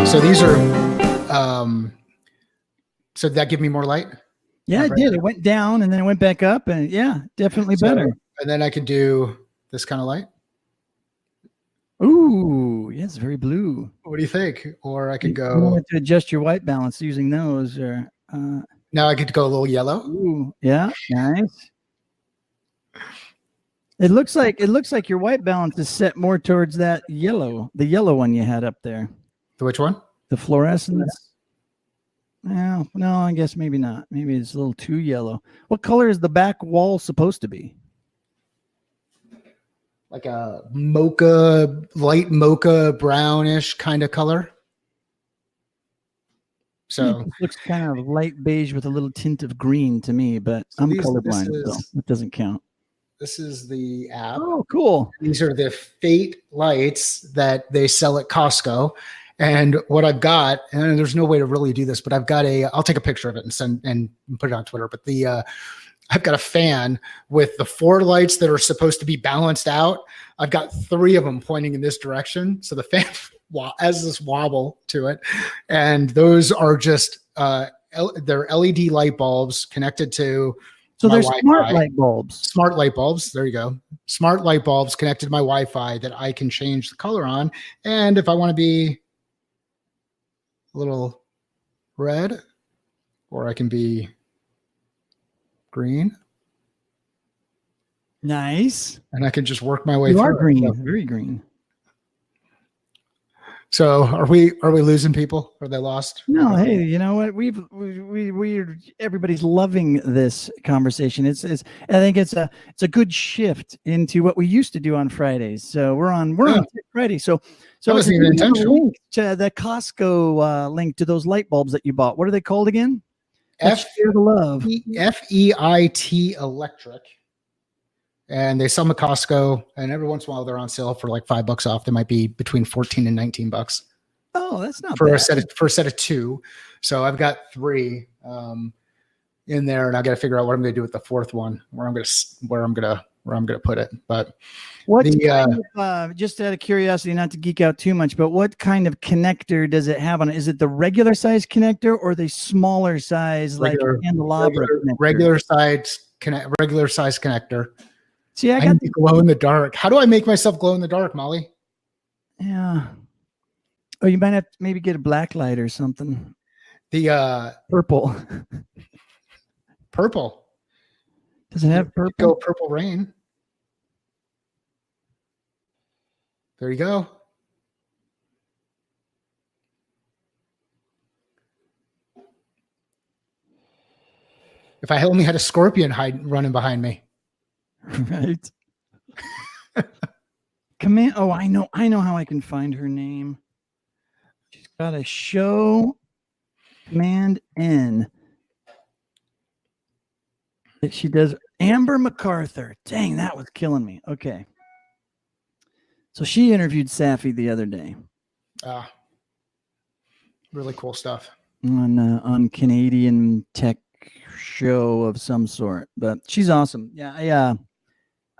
So these are, so did that give me more light? Yeah, it did. It went down and then it went back up, and yeah, definitely better. And then I could do this kind of light. Ooh, yes, very blue. What do you think? Or I could go. You want to adjust your white balance using those, or now I get to go a little yellow. Ooh, yeah, nice. It looks like your white balance is set more towards that yellow, the yellow one you had up there. The which one? The fluorescence. No, I guess maybe not. Maybe it's a little too yellow. What color is the back wall supposed to be? Like a mocha, light mocha, brownish kind of color. So it looks kind of light beige with a little tint of green to me, but so I'm colorblind, so it doesn't count. This is the app. Oh, cool. These are the Feit lights that they sell at Costco. And what I've got, and there's no way to really do this, but I've got I'll take a picture of it and send and put it on Twitter. But I've got a fan with the 4 lights that are supposed to be balanced out. I've got 3 of them pointing in this direction. So the fan has this wobble to it. And those are just, they're LED light bulbs connected to So they're smart light bulbs. Smart light bulbs. There you go. Smart light bulbs connected to my Wi-Fi that I can change the color on. And if I want to be a little red, or I can be green. Nice. And I can just work my way through. You are green. So. Very green. So are we losing people? Are they lost? No, hey, you know what? Everybody's loving this conversation. I think it's a good shift into what we used to do on Fridays. So we're on Friday. So that wasn't even intentional. Link to the Costco link to those light bulbs that you bought. What are they called again? Feit Electric. And they sell them at Costco, and every once in a while they're on sale for like $5 off. They might be between $14 and $19. Oh, that's not for bad. a set of 2. So I've got 3 in there, and I got to figure out what I'm going to do with the 4th one, where I'm going to put it. But what just out of curiosity, not to geek out too much, but what kind of connector does it have on it? Is it the regular size connector or the smaller size, like candelabra? Regular size connector. See, I got the glow in the dark. How do I make myself glow in the dark, Molly? Yeah. Oh, you might have to maybe get a black light or something. The purple. Purple. Does it have purple? Go purple rain. There you go. If I only had a scorpion running behind me. Right. Command. Oh, I know how I can find her name. She's got a show. Command N. That she does. Amber MacArthur. Dang, that was killing me. Okay. So she interviewed Safi the other day. Really cool stuff. On Canadian tech show of some sort, but she's awesome. Yeah,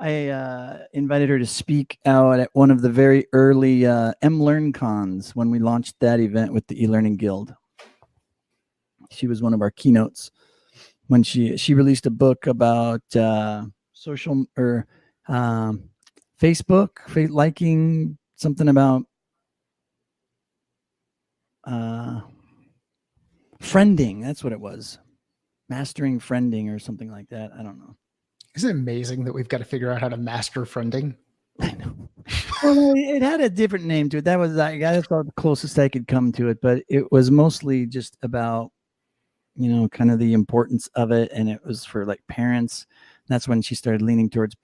I invited her to speak out at one of the very early MLearnCons when we launched that event with the e-learning guild. She was one of our keynotes when she released a book about social or Facebook liking something about friending. That's what it was. Mastering friending or something like that. I don't know. Isn't it amazing that we've got to figure out how to master friending? I know. Well, it had a different name to it. That's the closest I could come to it, but it was mostly just about, kind of the importance of it. And it was for like parents. That's when she started leaning towards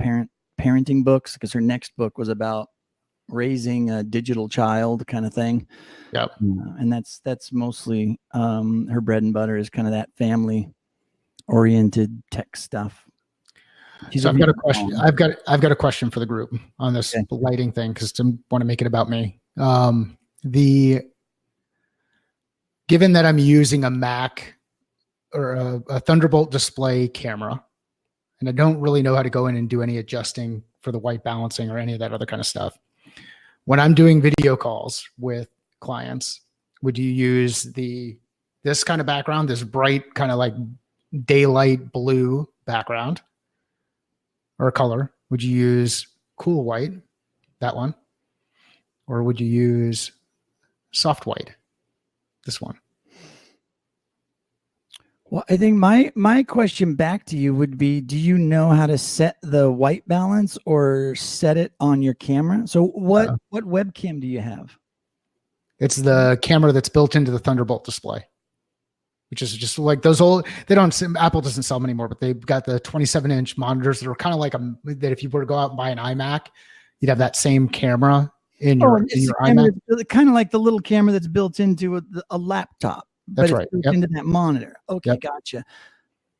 parenting books, because her next book was about raising a digital child kind of thing. Yep. And that's mostly her bread and butter is kind of that family oriented tech stuff. So I've got a question. I've got a question for the group on this lighting thing, because I want to make it about me. Given that I'm using a Mac or a Thunderbolt display camera, and I don't really know how to go in and do any adjusting for the white balancing or any of that other kind of stuff. When I'm doing video calls with clients, Would you use this kind of background, this bright kind of like daylight blue background or color? Would you use cool white, that one? Or would you use soft white, this one? Well, I think my question back to you would be, do you know how to set the white balance or set it on your camera? So what webcam do you have? It's the camera that's built into the Thunderbolt display, which is just like those old, Apple doesn't sell them anymore, but they've got the 27-inch monitors that are kind of like that if you were to go out and buy an iMac, you'd have that same camera in your iMac. Kind of like the little camera that's built into a laptop. That's right. Built into that monitor. Okay, Yep. Gotcha.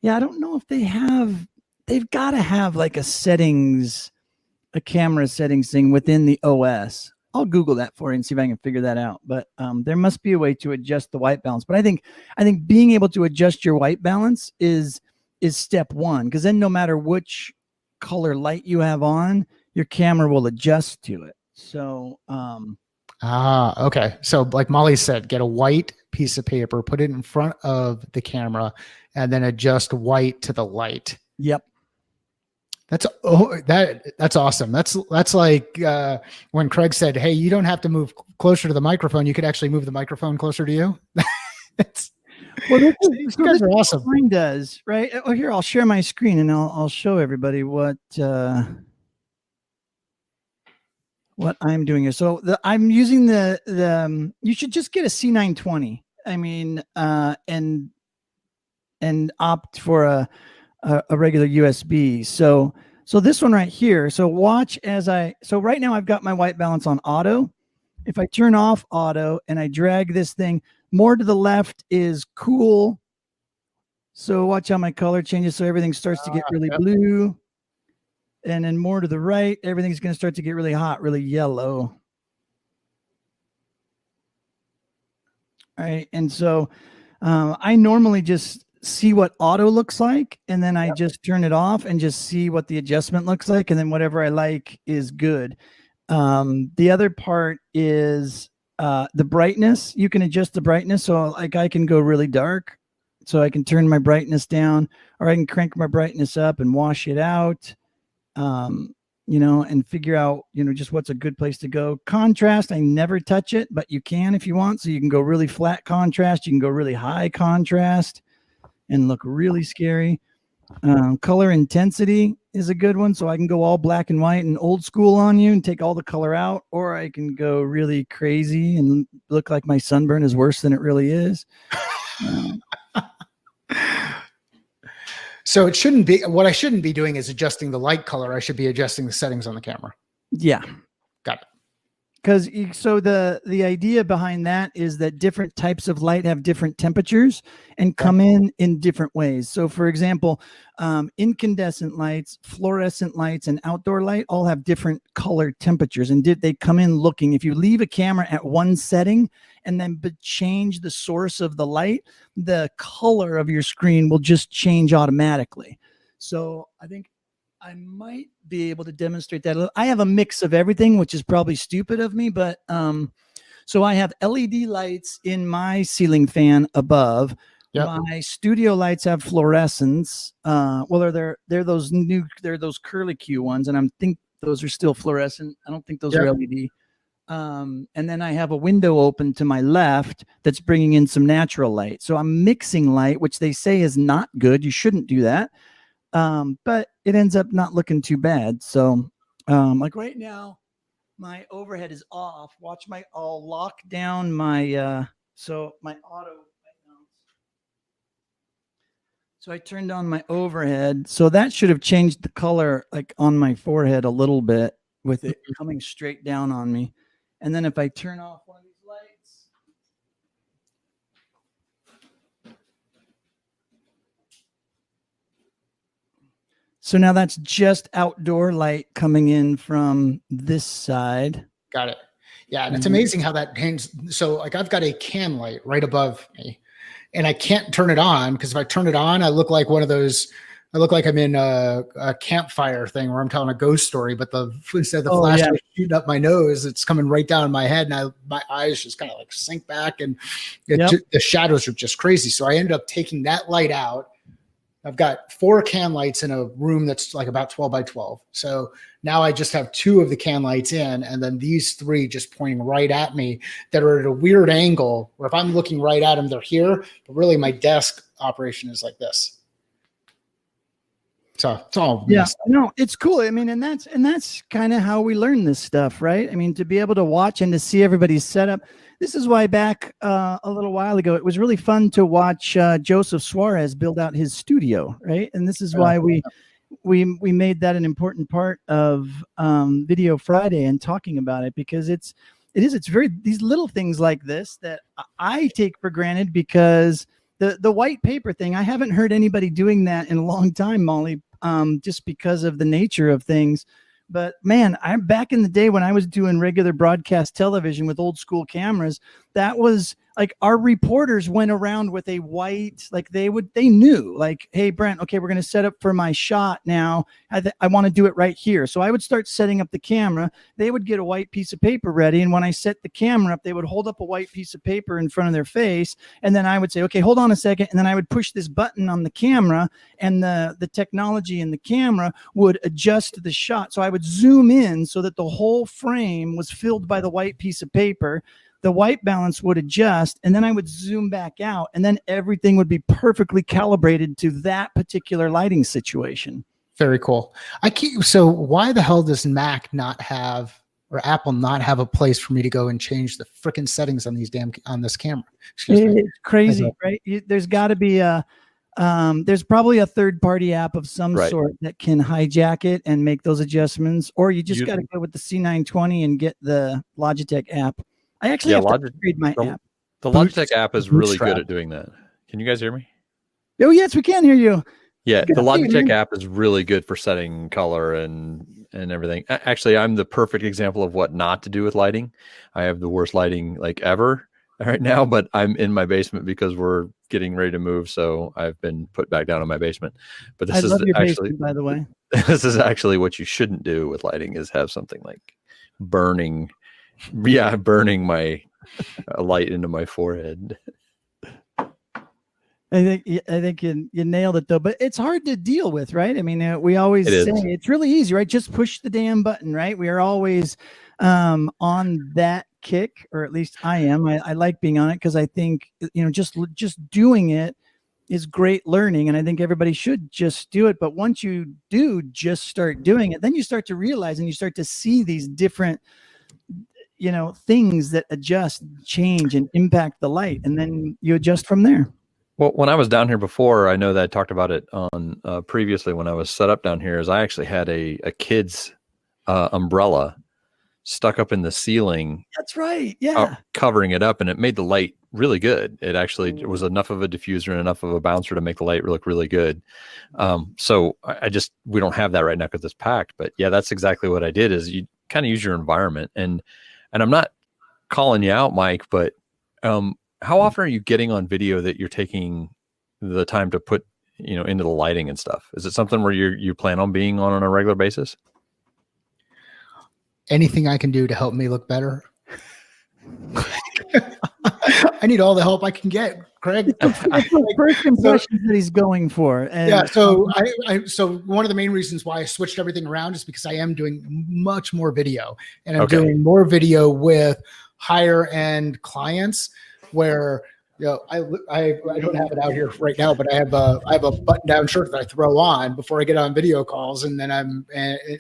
Yeah, I don't know if they've got to have like a camera settings thing within the OS. I'll Google that for you and see if I can figure that out. But there must be a way to adjust the white balance. But I think being able to adjust your white balance is step one, because then no matter which color light you have on, your camera will adjust to it. So okay. So like Molly said, get a white piece of paper, put it in front of the camera, and then adjust white to the light. Yep. That's awesome. That's like when Craig said, "Hey, you don't have to move closer to the microphone. You could actually move the microphone closer to you." You guys are awesome. Mine does, right? Oh, here, I'll share my screen and I'll show everybody what I'm doing here. So I'm using the you should just get a C920. I mean, and opt for a regular USB. So this one right here. So watch so right now I've got my white balance on auto. If I turn off auto and I drag this thing more to the left is cool. So watch how my color changes. So everything starts to get really blue. And then more to the right, everything's going to start to get really hot, really yellow. All right. And so I normally just see what auto looks like, and then I just turn it off and just see what the adjustment looks like. And then whatever I like is good. The other part is the brightness. You can adjust the brightness. So like I can go really dark, so I can turn my brightness down, or I can crank my brightness up and wash it out. And figure out, just what's a good place to go. Contrast, I never touch it, but you can if you want. So you can go really flat contrast. You can go really high contrast and look really scary. Color intensity is a good one. So I can go all black and white and old school on you and take all the color out, or I can go really crazy and look like my sunburn is worse than it really is. So it shouldn't be, what I shouldn't be doing is adjusting the light color. I should be adjusting the settings on the camera. Yeah. Got it. Because so the idea behind that is that different types of light have different temperatures and come in different ways. So for example, incandescent lights, fluorescent lights, and outdoor light all have different color temperatures, and they come in looking. If you leave a camera at one setting and then change the source of the light, the color of your screen will just change automatically. So I think I might be able to demonstrate that. I have a mix of everything, which is probably stupid of me, but so I have LED lights in my ceiling fan above. Yep. My studio lights have fluorescence. They're those curly Q ones, and I think those are still fluorescent. I don't think those are LED. And then I have a window open to my left that's bringing in some natural light. So I'm mixing light, which they say is not good. You shouldn't do that. But it ends up not looking too bad. So, like right now, my overhead is off. Watch I'll lock down my, my auto. So I turned on my overhead. So that should have changed the color like on my forehead a little bit with it coming straight down on me. And then if I turn off one of these lights, so now that's just outdoor light coming in from this side. Got it. Yeah. And it's amazing how that hangs. So like I've got a can light right above me, and I can't turn it on because if I turn it on, I look like one of those I look like I'm in a campfire thing where I'm telling a ghost story, but instead of the flash shooting up my nose, it's coming right down my head, and my eyes just kind of like sink back, and the shadows are just crazy. So I ended up taking that light out. I've got 4 can lights in a room that's like about 12 by 12. So now I just have 2 of the can lights in, and then these 3 just pointing right at me that are at a weird angle where if I'm looking right at them, they're here, but really my desk operation is like this. So it's all no, it's cool. I mean, and that's kind of how we learn this stuff, right? I mean, to be able to watch and to see everybody's setup. This is why back a little while ago, it was really fun to watch Joseph Suarez build out his studio, right? And this is why we made that an important part of Video Friday and talking about it, because it's very, these little things like this that I take for granted, because the white paper thing, I haven't heard anybody doing that in a long time, Molly, just because of the nature of things. But man, I'm back in the day when I was doing regular broadcast television with old school cameras, that was like our reporters went around with a white, like they knew like, hey, Brent, okay, we're going to set up for my shot now. I want to do it right here. So I would start setting up the camera. They would get a white piece of paper ready. And when I set the camera up, they would hold up a white piece of paper in front of their face. And then I would say, okay, hold on a second. And then I would push this button on the camera, and the technology in the camera would adjust the shot. So I would zoom in so that the whole frame was filled by the white piece of paper. The white balance would adjust, and then I would zoom back out, and then everything would be perfectly calibrated to that particular lighting situation. Very cool. So why the hell does Mac not have, or Apple not have, a place for me to go and change the freaking settings on on this camera? It's crazy, right? There's got to be there's probably a third-party app of some sort that can hijack it and make those adjustments, or you just got to go with the C920 and get the Logitech app. I actually have to upgrade my app. The Logitech app is really good at doing that. Can you guys hear me? Oh, yes, we can hear you. Yeah, the Logitech app is really good for setting color and everything. Actually, I'm the perfect example of what not to do with lighting. I have the worst lighting like ever right now, but I'm in my basement because we're getting ready to move, so I've been put back down in my basement. But this is actually, basement, by the way. This is actually what you shouldn't do with lighting, is have something like burning my light into my forehead. I think you nailed it though, but it's hard to deal with, right? I mean, we always say it's really easy, right? Just push the damn button, right? We are always on that kick, or at least I am. I like being on it because I think, just doing it is great learning, and I think everybody should just do it. But once you do just start doing it, then you start to realize and you start to see these different things that adjust, change, and impact the light, and then you adjust from there. Well, when I was down here before, I know that I talked about it on previously when I was set up down here, is I actually had a kid's umbrella stuck up in the ceiling. That's right. Yeah. Covering it up, and it made the light really good. It actually was enough of a diffuser and enough of a bouncer to make the light look really good. So we don't have that right now because it's packed, but yeah, that's exactly what I did, is you kind of use your environment. And I'm not calling you out, Mike, but how often are you getting on video that you're taking the time to put, into the lighting and stuff? Is it something where you plan on being on a regular basis? Anything I can do to help me look better. I need all the help I can get, Craig. That's the first impression that he's going for. And so so one of the main reasons why I switched everything around is because I am doing much more video, and I'm doing more video with higher end clients where I don't have it out here right now, but I have a button down shirt that I throw on before I get on video calls, and then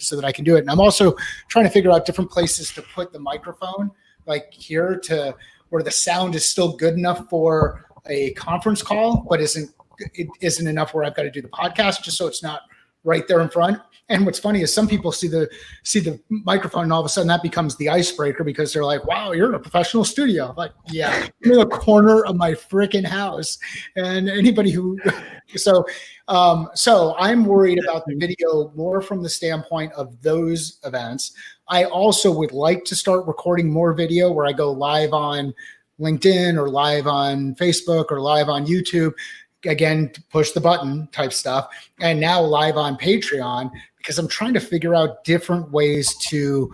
so that I can do it. And I'm also trying to figure out different places to put the microphone, like here, to where the sound is still good enough for a conference call, but isn't enough where I've got to do the podcast, just so it's not right there in front. And what's funny is some people see the microphone, and all of a sudden that becomes the icebreaker, because they're like, wow, you're in a professional studio. I'm like, yeah, I'm in the corner of my freaking house. And anybody who, so I'm worried about the video more from the standpoint of those events. I also would like to start recording more video where I go live on LinkedIn or live on Facebook or live on YouTube, again, push the button type stuff, and now live on Patreon, because I'm trying to figure out different ways to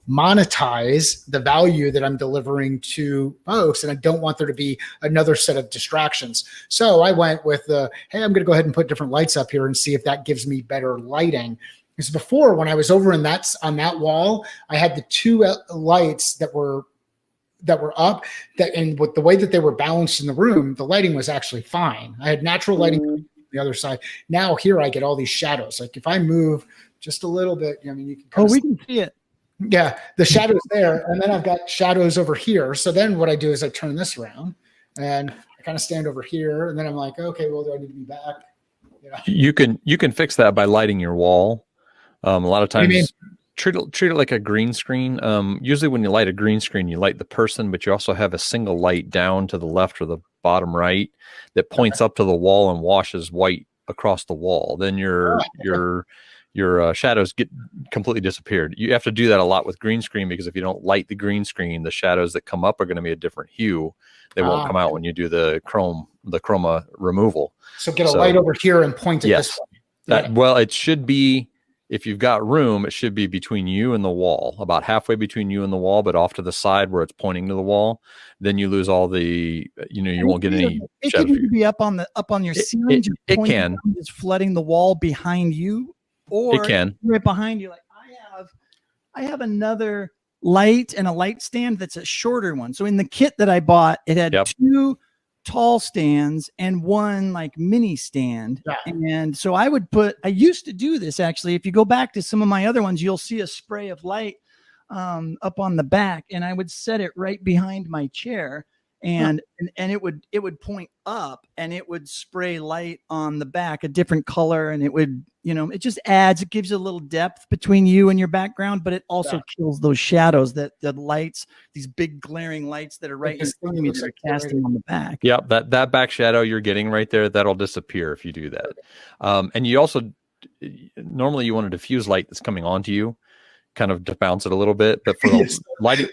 monetize the value that I'm delivering to folks, and I don't want there to be another set of distractions. So I went with the, hey, I'm going to go ahead and put different lights up here and see if that gives me better lighting. Because before, when I was over on that wall, I had the two lights that were up, and with the way that they were balanced in the room, the lighting was actually fine. I had natural lighting on the other side. Now here I get all these shadows. Like if I move just a little bit, I mean, you can we can see it. Yeah, the shadows there, and then I've got shadows over here. So then what I do is I turn this around, and I kind of stand over here, and then I'm like, okay, well, do I need to be back? You can fix that by lighting your wall. A lot of times, treat it like a green screen. Usually, when you light a green screen, you light the person, but you also have a single light down to the left or the bottom right that points up to the wall and washes white across the wall. Then your shadows get completely disappeared. You have to do that a lot with green screen, because if you don't light the green screen, the shadows that come up are going to be a different hue. They won't come out when you do the chroma removal. So get a light over here and point it this way. Well, it should be, if you've got room, it should be between you and the wall, about halfway between you and the wall, but off to the side where it's pointing to the wall. Then you lose all the, you won't get any. It can be up on your ceiling. It can. It's flooding the wall behind you. Or it can right behind you. Like I have another light and a light stand that's a shorter one. So in the kit that I bought, it had two tall stands and one like mini stand. Yeah. And so I used to do this actually. If you go back to some of my other ones, you'll see a spray of light up on the back, and I would set it right behind my chair. And it would point up, and it would spray light on the back, a different color, and it would, it just it gives you a little depth between you and your background, but it also kills those shadows that the lights, these big glaring lights that are right in front of me that are casting on the back. Yeah, that back shadow you're getting right there, that'll disappear if you do that. And you also, normally you want to diffuse light that's coming onto you, kind of to bounce it a little bit, but for lighting,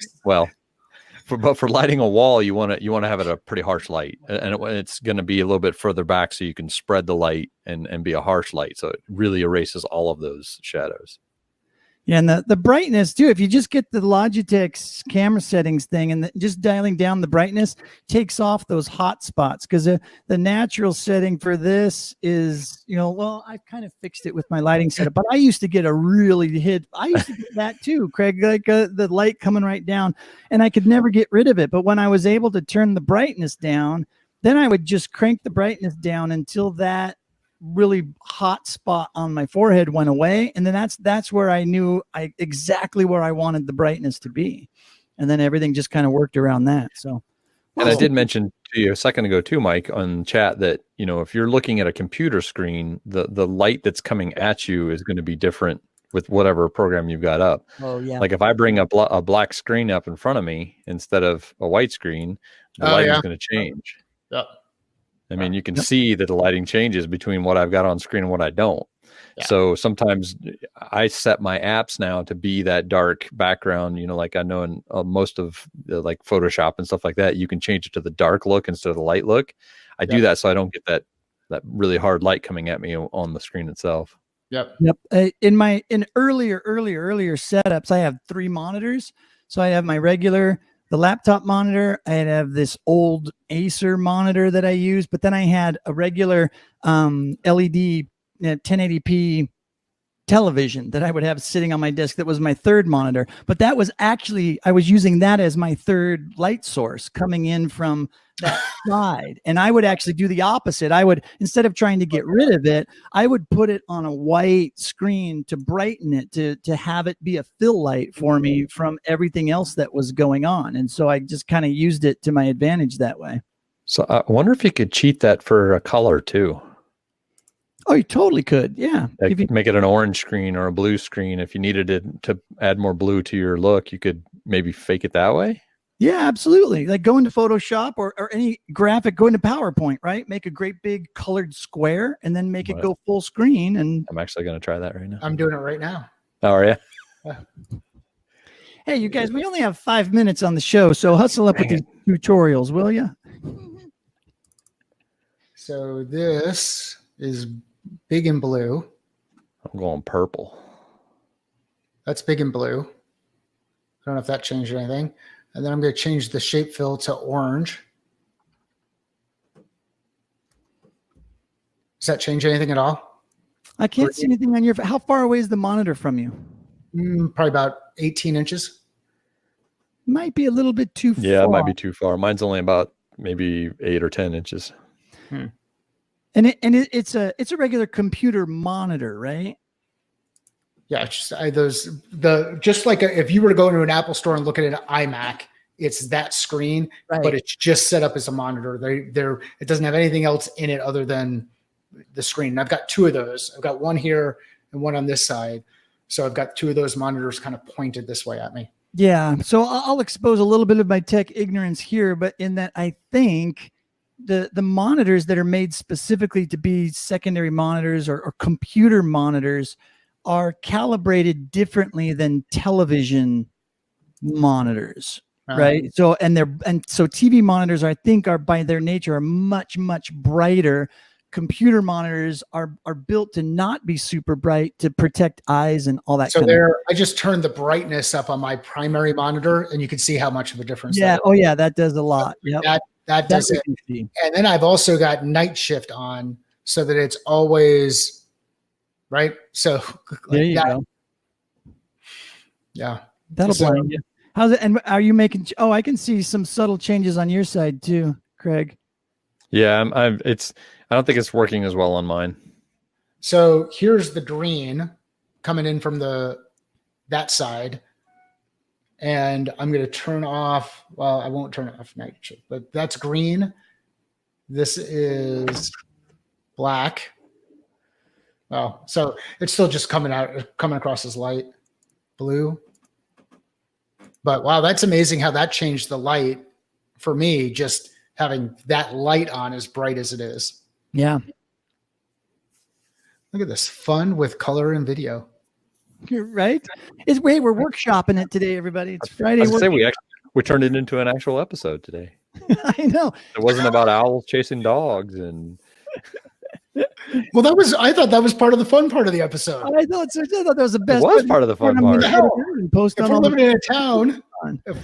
but for lighting a wall, you want to have it a pretty harsh light, and it's going to be a little bit further back, so you can spread the light and be a harsh light, so it really erases all of those shadows. Yeah, and the brightness too. If you just get the Logitech's camera settings thing and just dialing down the brightness takes off those hot spots, because the natural setting for this is, I've kind of fixed it with my lighting setup, but I used to get I used to get that too, Craig, like the light coming right down, and I could never get rid of it. But when I was able to turn the brightness down, then I would just crank the brightness down until that really hot spot on my forehead went away, and then that's where I knew exactly where I wanted the brightness to be, and then everything just kind of worked around that. So, and I did mention to you a second ago too, Mike, on chat that if you're looking at a computer screen, the light that's coming at you is going to be different with whatever program you've got up. Oh yeah. Like if I bring a black screen up in front of me instead of a white screen, the lighting is going to change. Yep. I mean, you can see that the lighting changes between what I've got on screen and what I don't. Yeah. So sometimes I set my apps now to be that dark background, like I know in most of like Photoshop and stuff like that, you can change it to the dark look instead of the light look. I do that so I don't get that really hard light coming at me on the screen itself. Yep. In earlier setups, I have 3 monitors. So I have my the laptop monitor. I have this old Acer monitor that I use, but then I had a regular LED 1080p television that I would have sitting on my desk. That was my 3rd monitor, but that was actually, I was using that as my 3rd light source coming in from that side. And I would actually do the opposite. I would, instead of trying to get rid of it, I would put it on a white screen to brighten it, to have it be a fill light for me from everything else that was going on. And so I just kind of used it to my advantage that way. So I wonder if you could cheat that for a color too. Oh, you totally could. Yeah. Like make it an orange screen or a blue screen. If you needed it to add more blue to your look, you could maybe fake it that way. Yeah, absolutely. Like go into Photoshop or any graphic, go into PowerPoint, right? Make a great big colored square and then make it go full screen. And I'm actually going to try that right now. I'm doing it right now. Oh, are you? Hey, you guys, we only have 5 minutes on the show, so hustle up with these tutorials, will you? So this is big and blue. I'm going purple. That's big and blue. I don't know if that changed anything. And then I'm going to change the shape fill to orange. Does that change anything at all? I can't see anything on your. How far away is the monitor from you? Probably about 18 inches. Might be a little bit too far. Yeah, it might be too far. Mine's only about maybe 8 or 10 inches. And it's a regular computer monitor, right? Yeah, it's just like if you were to go into an Apple store and look at an iMac, it's that screen, Right. but it's just set up as a monitor. It doesn't have anything else in it other than the screen. And I've got two of those. I've got one here and one on this side. So I've got two of those monitors kind of pointed this way at me. Yeah. So I'll expose a little bit of my tech ignorance here, but in that I think the monitors that are made specifically to be secondary monitors or computer monitors are calibrated differently than television monitors. Right. So so TV monitors I think are by their nature are much, much brighter. Computer monitors are built to not be super bright to protect eyes and all that. So I just turned the brightness up on my primary monitor and you can see how much of a difference. Yeah. Oh yeah. That does a lot. Yeah. That does it. And then I've also got night shift on so that it's always right. So there you go. Yeah. That'll blind you. How's it? And are you making? Oh, I can see some subtle changes on your side too, Craig. Yeah, I don't think it's working as well on mine. So here's the green coming in from that side, and I'm going to turn off. Well, I won't turn off night shift, but that's green. This is black. Well, so it's still just coming across as light blue. But wow, that's amazing how that changed the light for me, just having that light on as bright as it is. Yeah. Look at this fun with color and video. You're right. We're workshopping it today, everybody. It's Friday. I was gonna say we turned it into an actual episode today. I know. It wasn't about owls chasing dogs and. Well, I thought that was part of the fun part of the episode. I thought that was the best. It was part of the fun part. If we're living in a town, if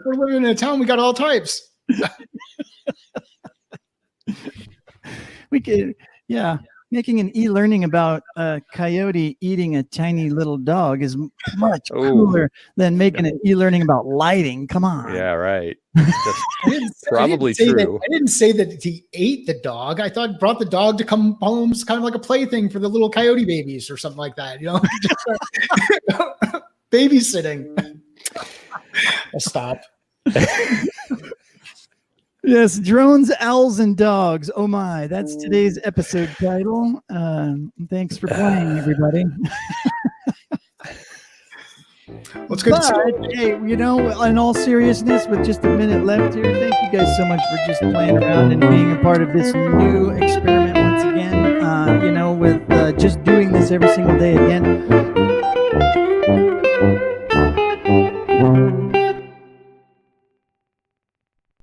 we're living in a town, we got all types. We could, yeah. Making an e-learning about a coyote eating a tiny little dog is much cooler than making an e-learning about lighting. Come on. Yeah, right. Probably true. I didn't say that he ate the dog. I thought brought the dog to come home, kind of like a plaything for the little coyote babies or something like that. You know, babysitting. I'll stop. Yes, drones, owls, and dogs. Oh my, that's today's episode title. Thanks for playing, everybody. Let's go. Hey, in all seriousness, with just a minute left here, thank you guys so much for just playing around and being a part of this new experiment once again. With just doing this every single day again.